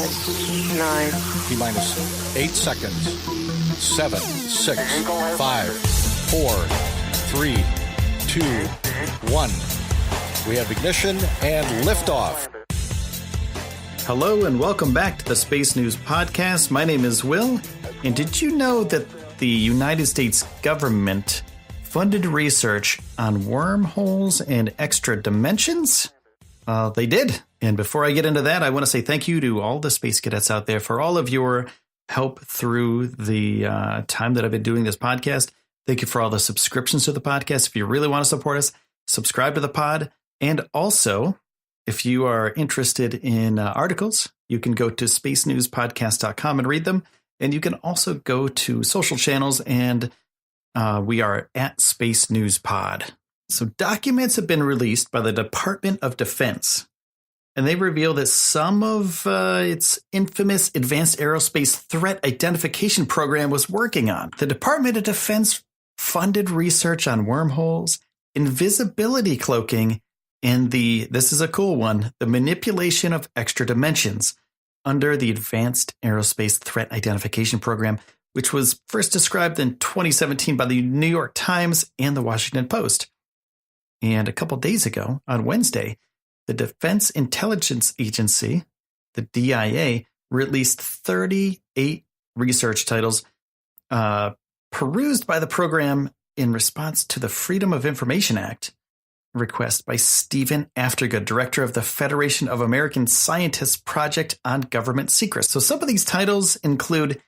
10, 9. T-minus 8 seconds. 7, 6, 5, 4, 3, 2, 1. We have ignition and liftoff. Hello and welcome back to the Space News Podcast. My name is Will. And did you know that the United States government funded research on wormholes and extra dimensions? They did. And before I get into that, I want to say thank you to all the space cadets out there for all of your help through the time that I've been doing this podcast. Thank you for all the subscriptions to the podcast. If you really want to support us, subscribe to the pod. And also, if you are interested in articles, you can go to spacenewspodcast.com and read them. And you can also go to social channels, and we are at Space News Pod. So documents have been released by the Department of Defense, and they reveal that some of its infamous Advanced Aerospace Threat Identification Program was working on. The Department of Defense funded research on wormholes, invisibility cloaking, and this is a cool one, the manipulation of extra dimensions under the Advanced Aerospace Threat Identification Program, which was first described in 2017 by the New York Times and the Washington Post. And a couple days ago, on Wednesday, the Defense Intelligence Agency, the DIA, released 38 research titles perused by the program in response to the Freedom of Information Act request by Stephen Aftergood, director of the Federation of American Scientists Project on Government Secrets. So some of these titles include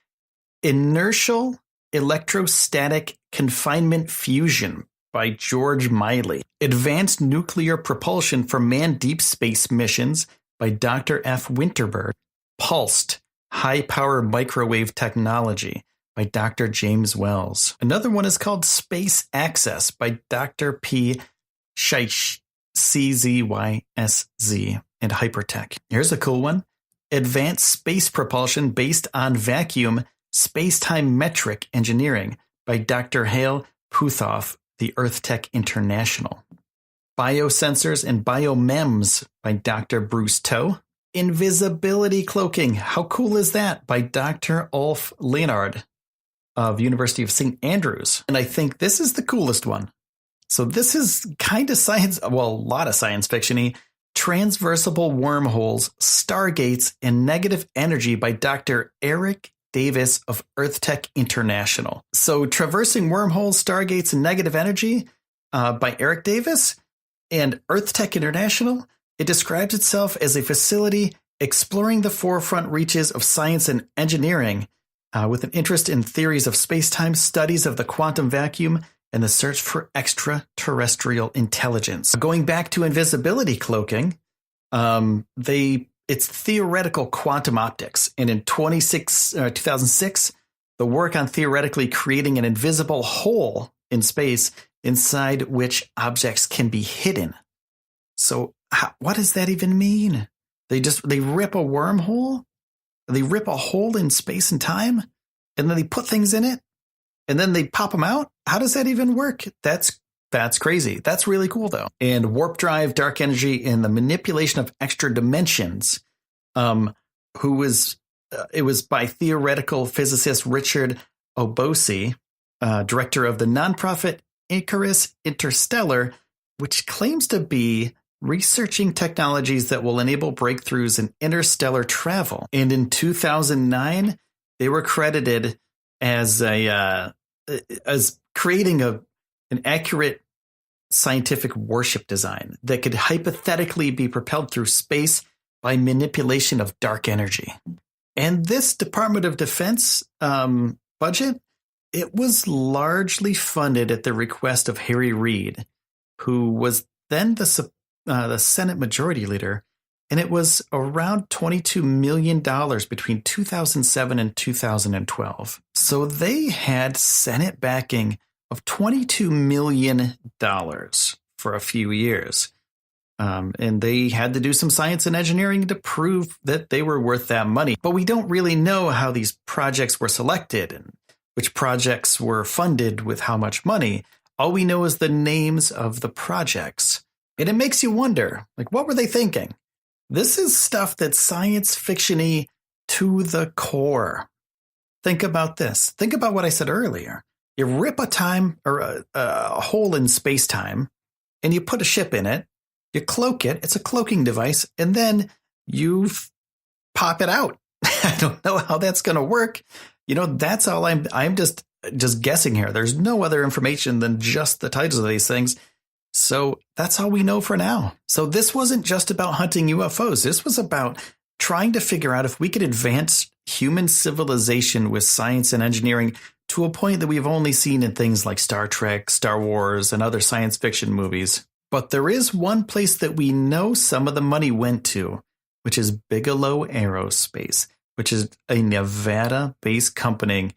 Inertial Electrostatic Confinement Fusion by George Miley, Advanced Nuclear Propulsion for Manned Deep Space Missions by Dr. F. Winterberg, Pulsed High Power Microwave Technology by Dr. James Wells. Another one is called Space Access by Dr. P. Scheich, CZYSZ, and Hypertech. Here's a cool one. Advanced Space Propulsion Based on Vacuum Space-Time Metric Engineering by Dr. Hale Puthoff, the EarthTech International. Biosensors and Biomems by Dr. Bruce Toe. Invisibility Cloaking, how cool is that? By Dr. Ulf Leonard of University of St. Andrews. And I think this is the coolest one. So this is kind of science, well, a lot of science fiction-y. Transversible Wormholes, Stargates, and Negative Energy by Dr. Eric Davis of EarthTech International. So Traversing Wormholes, Stargates, and Negative Energy by Eric Davis and EarthTech International. It describes itself as a facility exploring the forefront reaches of science and engineering with an interest in theories of space-time, studies of the quantum vacuum, and the search for extraterrestrial intelligence. Going back to invisibility cloaking, it's theoretical quantum optics. And in 2006, the work on theoretically creating an invisible hole in space inside which objects can be hidden. So what does that even mean? They rip a wormhole? They rip a hole in space and time? And then they put things in it? And then they pop them out? How does that even work? That's crazy. That's really cool, though. And warp drive, dark energy, and the manipulation of extra dimensions. It was by theoretical physicist Richard Obosi, director of the nonprofit Icarus Interstellar, which claims to be researching technologies that will enable breakthroughs in interstellar travel. And in 2009, they were credited as creating an accurate scientific warship design that could hypothetically be propelled through space by manipulation of dark energy. And this Department of Defense budget, it was largely funded at the request of Harry Reid, who was then the Senate Majority Leader, and it was around $22 million between 2007 and 2012. So they had Senate backing of $22 million for a few years. And they had to do some science and engineering to prove that they were worth that money. But we don't really know how these projects were selected and which projects were funded with how much money. All we know is the names of the projects. And it makes you wonder, like, what were they thinking? This is stuff that's science fiction-y to the core. Think about this. Think about what I said earlier. You rip a hole in space-time, and you put a ship in it. You cloak it. It's a cloaking device, and then you pop it out. I don't know how that's going to work. That's all I'm just guessing here. There's no other information than just the titles of these things. So that's all we know for now. So this wasn't just about hunting UFOs. This was about trying to figure out if we could advance human civilization with science and engineering to a point that we've only seen in things like Star Trek, Star Wars, and other science fiction movies. But there is one place that we know some of the money went to, which is Bigelow Aerospace, which is a Nevada-based company,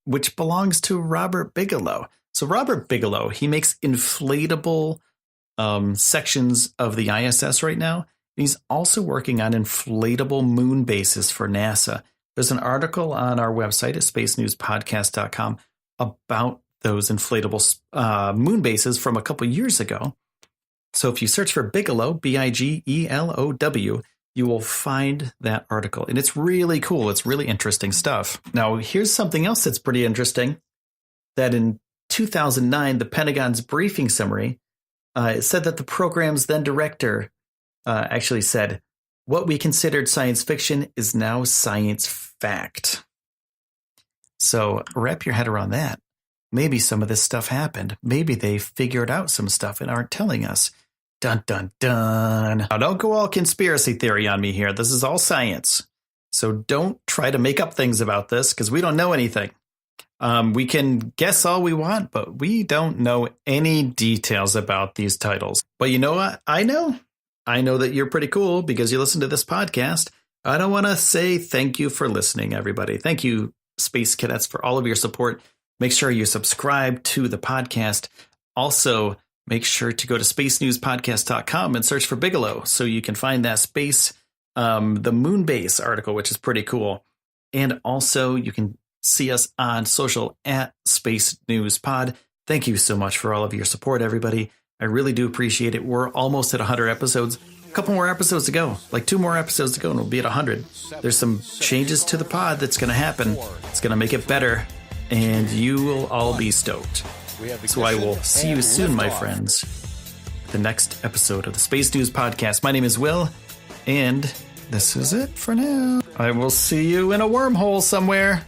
which belongs to Robert Bigelow. So Robert Bigelow, he makes inflatable sections of the ISS right now. He's also working on inflatable moon bases for NASA. There's an article on our website at spacenewspodcast.com about those inflatable moon bases from a couple years ago. So if you search for Bigelow, Bigelow, you will find that article. And it's really cool. It's really interesting stuff. Now, here's something else that's pretty interesting. That in 2009, the Pentagon's briefing summary it said that the program's then director actually said, what we considered science fiction is now science fact. So wrap your head around that. Maybe some of this stuff happened. Maybe they figured out some stuff and aren't telling us. Dun, dun, dun. Now, don't go all conspiracy theory on me here. This is all science. So don't try to make up things about this because we don't know anything. We can guess all we want, but we don't know any details about these titles. But you know what? I know that you're pretty cool because you listen to this podcast. I don't want to say thank you for listening, everybody. Thank you, Space Cadets, for all of your support. Make sure you subscribe to the podcast. Also, make sure to go to spacenewspodcast.com and search for Bigelow so you can find that the moon base article, which is pretty cool. And also, you can see us on social at Space News Pod. Thank you so much for all of your support, everybody. I really do appreciate it. We're almost at 100 episodes. A couple more episodes to go, like 2 more episodes to go, and we'll be at 100. There's some changes to the pod that's going to happen. It's going to make it better, and you will all be stoked. So I will see you soon, my friends, the next episode of the Space News Podcast. My name is Will, and this is it for now. I will see you in a wormhole somewhere.